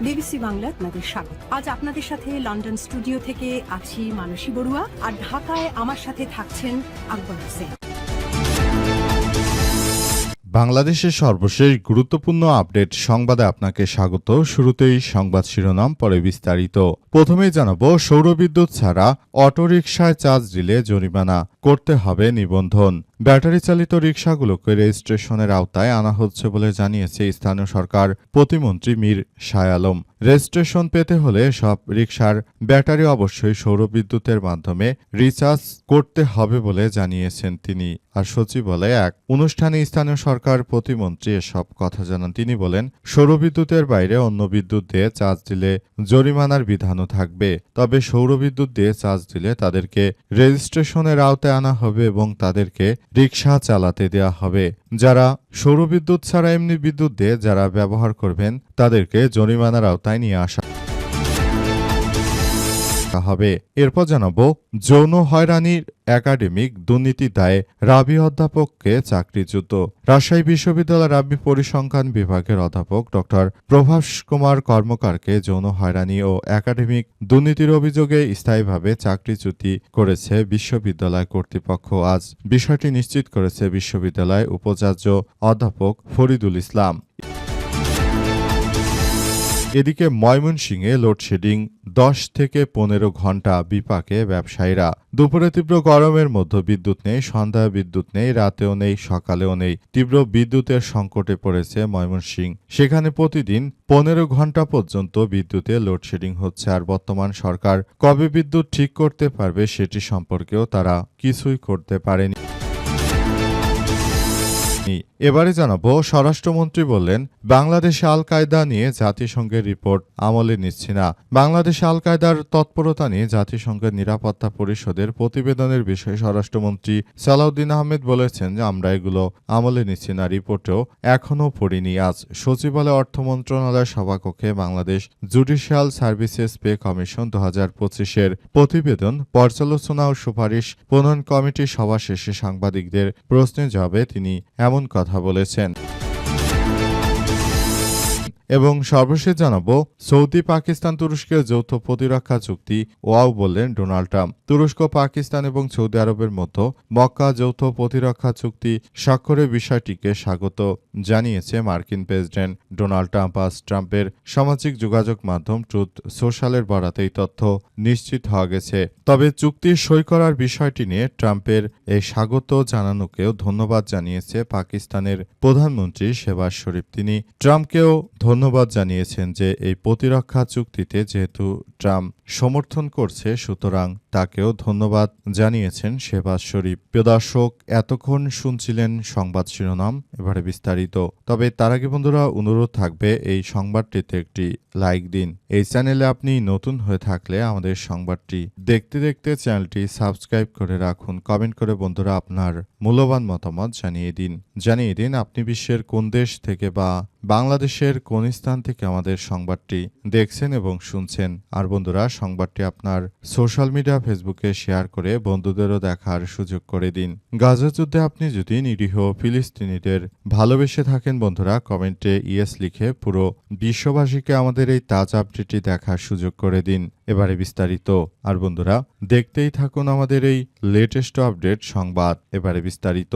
BBC Bangla আপনাদের স্বাগত। আজ আপনাদের সাথে লন্ডন স্টুডিও থেকে আছি মানসী বড়ুয়া, আর ঢাকায় আমার সাথে থাকছেন আকবর হোসেন। বাংলাদেশের সর্বশেষ গুরুত্বপূর্ণ আপডেট সংবাদে আপনাকে স্বাগত। শুরুতেই সংবাদ শিরোনাম, পরে বিস্তারিত। প্রথমেই জানাবো, সৌরবিদ্যুৎ ছাড়া অটোরিকশায় চার্জ দিলে জরিমানা, করতে হবে নিবন্ধন। ব্যাটারি চালিত রিকশাগুলোকে রেজিস্ট্রেশনের আওতায় আনা হচ্ছে বলে জানিয়েছে স্থানীয় সরকার প্রতিমন্ত্রী মীর শাহ আলম। রেজিস্ট্রেশন পেতে হলে সব রিকশার ব্যাটারি অবশ্যই সৌরবিদ্যুতের মাধ্যমে রিচার্জ করতে হবে বলে জানিয়েছেন তিনি। আর সচিবালয়ে এক অনুষ্ঠানে স্থানীয় সরকার প্রতিমন্ত্রী এসব কথা জানান। তিনি বলেন, সৌরবিদ্যুতের বাইরে অন্য বিদ্যুৎ দিয়ে চার্জ দিলে জরিমানার বিধানও থাকবে, তবে সৌরবিদ্যুৎ দিয়ে চার্জ দিলে তাদেরকে রেজিস্ট্রেশনের আওতায় আনা হবে এবং তাদেরকে রিকশা চালাতে দেয়া হবে। যারা সৌরবিদ্যুৎ ছাড়া এমনি বিদ্যুৎ দিয়ে যারা ব্যবহার করবেন তাদেরকে জরিমানার আওতায় নিয়ে আসা হবে। এরপর জানাবো, যৌন হয়রানির একাডেমিক দুর্নীতি দায়ে রাবি অধ্যাপককে চাকরিচ্যুত। রাজশাহী বিশ্ববিদ্যালয়ের রাবি পরিসংখ্যান বিভাগের অধ্যাপক ড প্রভাস কুমার কর্মকারকে যৌন হয়রানি ও একাডেমিক দুর্নীতির অভিযোগে স্থায়ীভাবে চাকরিচ্যুতি করেছে বিশ্ববিদ্যালয় কর্তৃপক্ষ। আজ বিষয়টি নিশ্চিত করেছে বিশ্ববিদ্যালয় উপাচার্য অধ্যাপক ফরিদুল ইসলাম। এদিকে ময়মনসিংহে লোডশেডিং 10 থেকে 15 ঘণ্টা, বিপাকে ব্যবসায়ীরা। দুপুরে তীব্র গরমের মধ্যে বিদ্যুৎ নেই, সন্ধ্যায় বিদ্যুৎ নেই, রাতেও নেই, সকালেও নেই। তীব্র বিদ্যুতের সংকটে পড়েছে ময়মনসিংহ। সেখানে প্রতিদিন 15 ঘণ্টা পর্যন্ত বিদ্যুতে লোডশেডিং হচ্ছে। আর বর্তমান সরকার কবে বিদ্যুৎ ঠিক করতে পারবে সেটি সম্পর্কেও তারা কিছুই করতে পারেনি। এবারে জানাবো, স্বরাষ্ট্রমন্ত্রী বললেন, বাংলাদেশে আল কায়দা নিয়ে জাতিসংঘের রিপোর্ট আমলে নিচ্ছি না। বাংলাদেশে আল কায়দার তৎপরতা নিয়ে জাতিসংঘের নিরাপত্তা পরিষদের প্রতিবেদনের বিষয়ে স্বরাষ্ট্রমন্ত্রী সালাউদ্দিন আহমেদ বলেছেন যে আমরা এগুলো আমলে নিচ্ছি না, রিপোর্টেও এখনও পড়িনি। আজ সচিবালয় অর্থ মন্ত্রণালয়ের সভাকক্ষে Bangladesh judicial services pay commission 2025-এর প্রতিবেদন পর্যালোচনা ও সুপারিশ প্রণয়ন কমিটির সভা শেষে সাংবাদিকদের প্রশ্নের জবাবে তিনি এমন কথা বলেছেন। এবং সর্বশেষ জানাবো, সৌদি পাকিস্তান তুরস্কের যৌথ প্রতিরক্ষা চুক্তি ওয়াও বললেন ডোনাল্ড ট্রাম্প। তুরস্ক, পাকিস্তান এবং সৌদি আরবের মধ্যে মক্কা যৌথ প্রতিরক্ষা চুক্তি স্বাক্ষরের বিষয়টিকে স্বাগত জানিয়েছে মার্কিন প্রেসিডেন্ট ডোনাল্ড ট্রাম্প। আজ ট্রাম্পের সামাজিক যোগাযোগ মাধ্যম ট্রুথ সোশ্যালের বরাতে এই তথ্য নিশ্চিত হওয়া গেছে। তবে চুক্তি সই করার বিষয়টি নিয়ে ট্রাম্পের এই স্বাগত জানানোকেও ধন্যবাদ জানিয়েছে পাকিস্তানের প্রধানমন্ত্রী শেহবাজ শরীফ। তিনি ট্রাম্পকেও ধন্যবাদ জানিয়েছেন যে এই প্রতিরক্ষা চুক্তিতে যেহেতু ট্রাম্প সমর্থন করছে, সুতরাং তাকেও ধন্যবাদ জানিয়েছেন শেহবাজ শরীফ। প্রিয় দর্শক, এতক্ষণ শুনছিলেন সংবাদ শিরোনাম, এবারে বিস্তারিত। তবে তার আগে বন্ধুরা, অনুরোধ থাকবে এই সংবাদটিতে একটি লাইক দিন। এই চ্যানেলে আপনি নতুন হয়ে থাকলে আমাদের সংবাদটি দেখতে দেখতে চ্যানেলটি সাবস্ক্রাইব করে রাখুন। কমেন্ট করে বন্ধুরা আপনার মূল্যবান মতামত জানিয়ে দিন আপনি বিশ্বের কোন দেশ থেকে বা বাংলাদেশের কোন স্থান থেকে আমাদের সংবাদটি দেখছেন এবং শুনছেন। আর বন্ধুরা, সংবাদটি আপনার সোশ্যাল মিডিয়া ফেসবুকে শেয়ার করে বন্ধুদেরও দেখার সুযোগ করে দিন। গাজা যুদ্ধে আপনি যদি নিরীহ ফিলিস্তিনিদের ভালোবেসে থাকেন বন্ধুরা, কমেন্টে ইয়েস লিখে পুরো বিশ্ববাসীকে আমাদের এই তাজা আপডেটটি দেখার সুযোগ করে দিন। এবারে বিস্তারিত। আর বন্ধুরা, দেখতেই থাকুন আমাদের এই লেটেস্ট আপডেট সংবাদ। এবারে বিস্তারিত।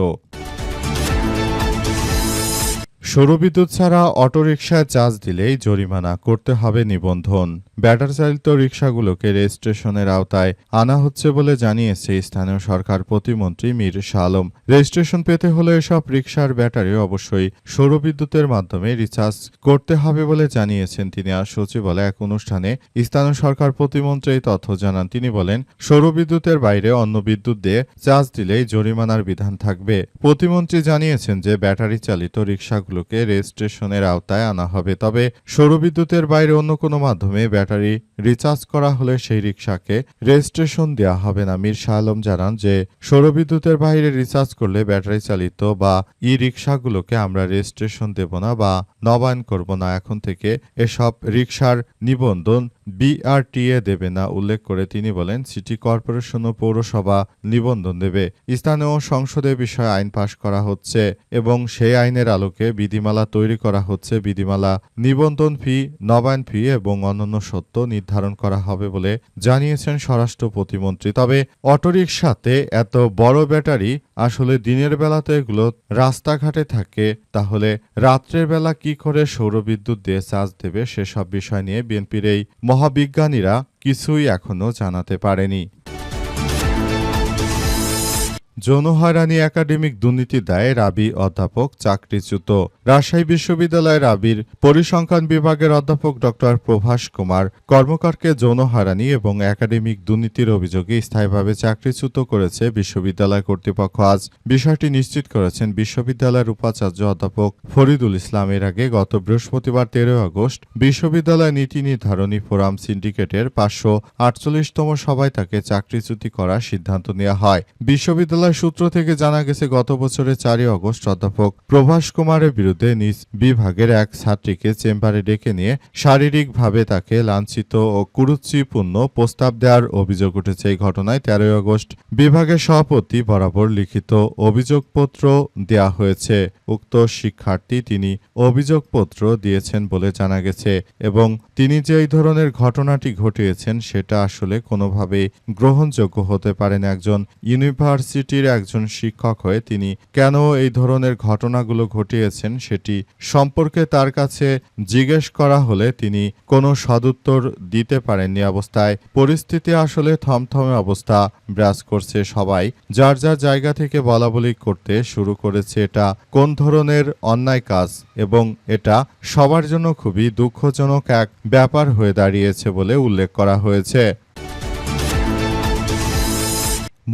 সৌরবিদ্যুৎ ছাড়া অটোরিকশায় চার্জ দিলেই জরিমানা, করতে হবে নিবন্ধন। ব্যাটারি চালিত রিকশাগুলোকে রেজিস্ট্রেশনের আওতায় আনা হচ্ছে বলে জানিয়েছে স্থানীয় সরকার প্রতিমন্ত্রী মীর শাহ আলম। রেজিস্ট্রেশন পেতে হলে এসব রিকশার ব্যাটারি অবশ্যই সৌরবিদ্যুতের মাধ্যমে রিচার্জ করতে হবে বলে জানিয়েছেন তিনি। আজ সচিবালয়ে এক অনুষ্ঠানে স্থানীয় সরকার প্রতিমন্ত্রী এই তথ্য জানান। তিনি বলেন, সৌরবিদ্যুতের বাইরে অন্য বিদ্যুৎ দিয়ে চার্জ দিলেই জরিমানার বিধান থাকবে। প্রতিমন্ত্রী জানিয়েছেন যে ব্যাটারি চালিত রিকশাগুলোকে রেজিস্ট্রেশনের আওতায় আনা হবে, তবে সৌরবিদ্যুতের বাইরে অন্য কোনো মাধ্যমে ব্যাটারি রিচার্জ করা হলে সেই রিকশাকে রেজিস্ট্রেশন দেওয়া হবে না। মীর শাহ আলম জানান যে সৌরবিদ্যুতের বাইরে রিচার্জ করলে ব্যাটারি চালিত বা ই রিকশাগুলোকে আমরা রেজিস্ট্রেশন দেব না বা নবায়ন করব না। এখন থেকে এসব রিকশার নিবন্ধন বিআরটিএ দেবে না উল্লেখ করে তিনি বলেন, সিটি কর্পোরেশন ও পৌরসভা নিবন্ধন দেবে। স্থানীয় সংসদে বিষয়ে আইন পাশ করা হচ্ছে এবং সেই আইনের আলোকে বিধিমালা তৈরি করা হচ্ছে। বিধিমালা নিবন্ধন ফি, নবায়ন ফি এবং অন্যান্য সত্ত্ব নির্ধারণ করা হবে বলে জানিয়েছেন স্বরাষ্ট্র প্রতিমন্ত্রী। তবে অটোরিকশাতে এত বড় ব্যাটারি আসলে দিনের বেলাতে এগুলো রাস্তাঘাটে থাকে, তাহলে রাত্রের বেলা কি করে সৌরবিদ্যুৎ দিয়ে চার্জ দেবে সেসব বিষয় নিয়ে বিএনপির এই মহাবিজ্ঞানীরা কিছুই এখনো জানাতে পারেনি। যৌন হয়রানি একাডেমিক দুর্নীতির দায়ে রাবি অধ্যাপক চাকরিচ্যুত। রাজশাহী বিশ্ববিদ্যালয়ের রাবির পরিসংখ্যান বিভাগের অধ্যাপক ড প্রভাস কুমার কর্মকারকে যৌন হয়রানি এবং একাডেমিক দুর্নীতির অভিযোগে স্থায়ীভাবে চাকরিচ্যুত করেছে বিশ্ববিদ্যালয় কর্তৃপক্ষ। আজ বিষয়টি নিশ্চিত করেছেন বিশ্ববিদ্যালয়ের উপাচার্য অধ্যাপক ফরিদুল ইসলাম। এর আগে গত বৃহস্পতিবার 13 আগস্ট বিশ্ববিদ্যালয় নীতি নির্ধারণী ফোরাম সিন্ডিকেটের 548তম সভায় তাকে চাকরিচ্যুতি করার সিদ্ধান্ত নেওয়া হয়। বিশ্ববিদ্যালয় সূত্র থেকে জানা গেছে, গত বছরের 4 আগস্ট অধ্যাপক প্রভাস কুমারের বিরুদ্ধে নিজ বিভাগের এক ছাত্রীকে চেম্বারে ডেকে নিয়ে শারীরিকভাবে তাকে লাঞ্ছিত ও কুরুচিপূর্ণ প্রস্তাব দেওয়ার অভিযোগ উঠেছে। এই ঘটনায় 13 আগস্ট বিভাগের সভাপতি বরাবর লিখিত অভিযোগপত্র দেয়া হয়েছে। উক্ত শিক্ষার্থী তিনি অভিযোগপত্র দিয়েছেন বলে জানা গেছে এবং তিনি যে এই ধরনের ঘটনাটি ঘটিয়েছেন সেটা আসলে কোনোভাবেই গ্রহণযোগ্য হতে পারে না। একজন ইউনিভার্সিটির একজন শিক্ষক হয়ে তিনি কেন এই ধরনের ঘটনাগুলো ঘটিয়েছেন সেটি সম্পর্কে তার কাছে জিজ্ঞেস করা হলে তিনি কোনো সদুত্তর দিতে পারেননি। অবস্থায় পরিস্থিতি আসলে থমথমে অবস্থা বিরাজ করছে। সবাই যার যার জায়গা থেকে বলাবলি করতে শুরু করেছে। এটা কোন ধরনের অন্যায় কাজ এবং এটা সবার জন্য খুবই দুঃখজনক এক ব্যাপার হয়ে দাঁড়িয়েছে বলে উল্লেখ করা হয়েছে।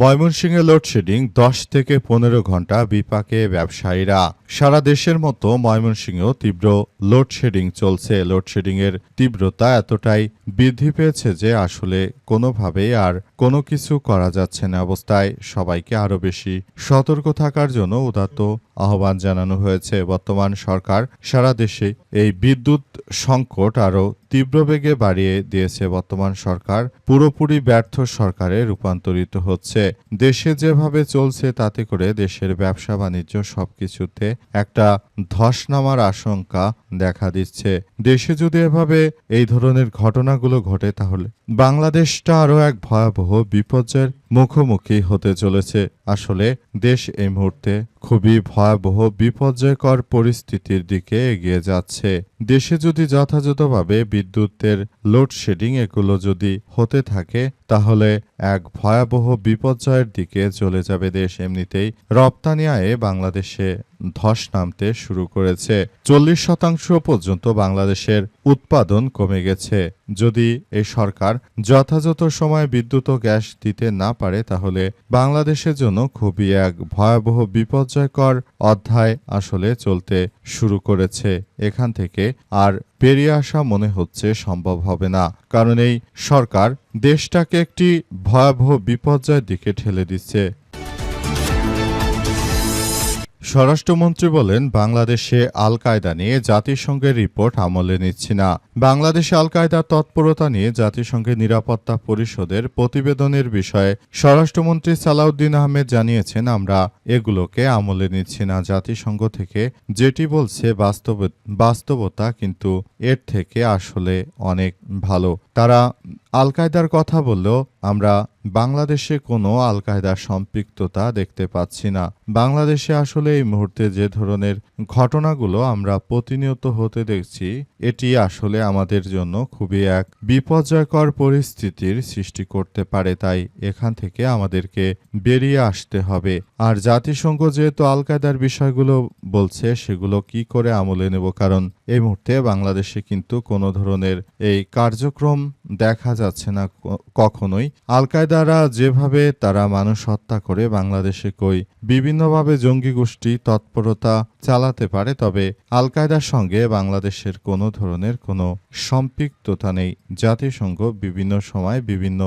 ময়মনসিংহে লোডশেডিং 10 থেকে 15 ঘন্টা, বিপাকে ব্যবসায়ীরা। সারা দেশের মতো ময়মনসিংহেও তীব্র লোডশেডিং চলছে। লোডশেডিংয়ের তীব্রতা এতটাই বৃদ্ধি পেয়েছে যে আসলে কোনোভাবেই আর কোনো কিছু করা যাচ্ছে না। অবস্থায় সবাইকে আরও বেশি সতর্ক থাকার জন্য উদাত্ত আহ্বান জানানো হয়েছে। বর্তমান সরকার সারা দেশে এই বিদ্যুৎ সংকট আরও তীব্র বেগে বাড়িয়ে দিয়েছে। বর্তমান সরকার পুরোপুরি ব্যর্থ সরকারে রূপান্তরিত হচ্ছে। দেশে যেভাবে চলছে তাতে করে দেশের ব্যবসা বাণিজ্য সবকিছুতে একটা ধস নামার আশঙ্কা দেখা দিচ্ছে। দেশে যদি এভাবে এই ধরনের ঘটনাগুলো ঘটে তাহলে বাংলাদেশটা আরও এক ভয়াবহ বিপর্যয়ের মুখোমুখি হতে চলেছে। আসলে দেশ এই মুহূর্তে খুবই ভয়াবহ বিপর্যয়কর পরিস্থিতির দিকে এগিয়ে যাচ্ছে। দেশে যদি যথাযথভাবে বিদ্যুতের লোডশেডিং এগুলো যদি হতে থাকে তাহলে এক ভয়াবহ বিপর্যয়ের দিকে চলে যাবে দেশ। এমনিতেই রপ্তানি আয়ে বাংলাদেশে ধস নামতে শুরু করেছে। 40% পর্যন্ত বাংলাদেশের উৎপাদন কমে গেছে। যদি এই সরকার যথাযথ সময়ে বিদ্যুৎ ও গ্যাস দিতে না পারে তাহলে বাংলাদেশের জন্য খুবই এক ভয়াবহ বিপর্যয়কর অধ্যায় আসলে চলতে শুরু করেছে। এখান থেকে আর বেরিয়ে আসা মনে হচ্ছে সম্ভব হবে না, কারণ এই সরকার দেশটাকে একটি ভয়াবহ বিপর্যয়ের দিকে ঠেলে দিচ্ছে। স্বরাষ্ট্রমন্ত্রী বলেন, বাংলাদেশে আল কায়দা নিয়ে জাতিসংঘের রিপোর্ট আমলে নিচ্ছি না। বাংলাদেশে আল কায়দার তৎপরতা নিয়ে জাতিসংঘের নিরাপত্তা পরিষদের প্রতিবেদনের বিষয়ে স্বরাষ্ট্রমন্ত্রী সালাউদ্দিন আহমেদ জানিয়েছেন, আমরা এগুলোকে আমলে নিচ্ছি না। জাতিসংঘ থেকে যেটি বলছে বাস্তবতা কিন্তু এর থেকে আসলে অনেক ভালো। তারা আল কায়দার কথা বললেও আমরা বাংলাদেশে কোনো আল কায়দার সম্পৃক্ততা দেখতে পাচ্ছি না। বাংলাদেশে আসলে এই মুহূর্তে যে ধরনের ঘটনাগুলো আমরা প্রতিনিয়ত হতে দেখছি এটি আসলে আমাদের জন্য খুবই এক বিপর্যয়কর পরিস্থিতির সৃষ্টি করতে পারে। তাই এখান থেকে আমাদেরকে বেরিয়ে আসতে হবে। আর জাতিসংঘ যেহেতু আল কায়দার বিষয়গুলো বলছে সেগুলো কি করে আমলে নেব, কারণ এই মুহূর্তে বাংলাদেশে কিন্তু কোনো ধরনের এই কার্যক্রম দেখা যাচ্ছে না কখনোই। আল কায়দারা যেভাবে তারা মানুষ হত্যা করে বাংলাদেশে কই বিভিন্নভাবে জঙ্গি গোষ্ঠী তৎপরতা চালাতে পারে, তবে আল কায়দার সঙ্গে বাংলাদেশের কোনো ধরনের কোনো সম্পৃক্ততা নেই। জাতিসংঘ বিভিন্ন সময় বিভিন্ন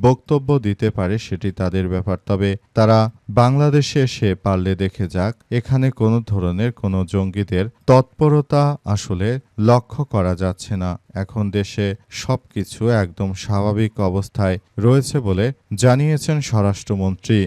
বক্তব্য দিতে পারে, সেটি তাদের ব্যাপার। তবে তারা বাংলাদেশে এসে পারলে দেখে যাক এখানে কোনো ধরনের কোনো জঙ্গিদের তৎপরতা আসলে লক্ষ্য করা যাচ্ছে না। এখন দেশে সবকিছু একদম স্বাভাবিক অবস্থায় রয়েছে বলে জানিয়েছেন স্বরাষ্ট্রমন্ত্রী।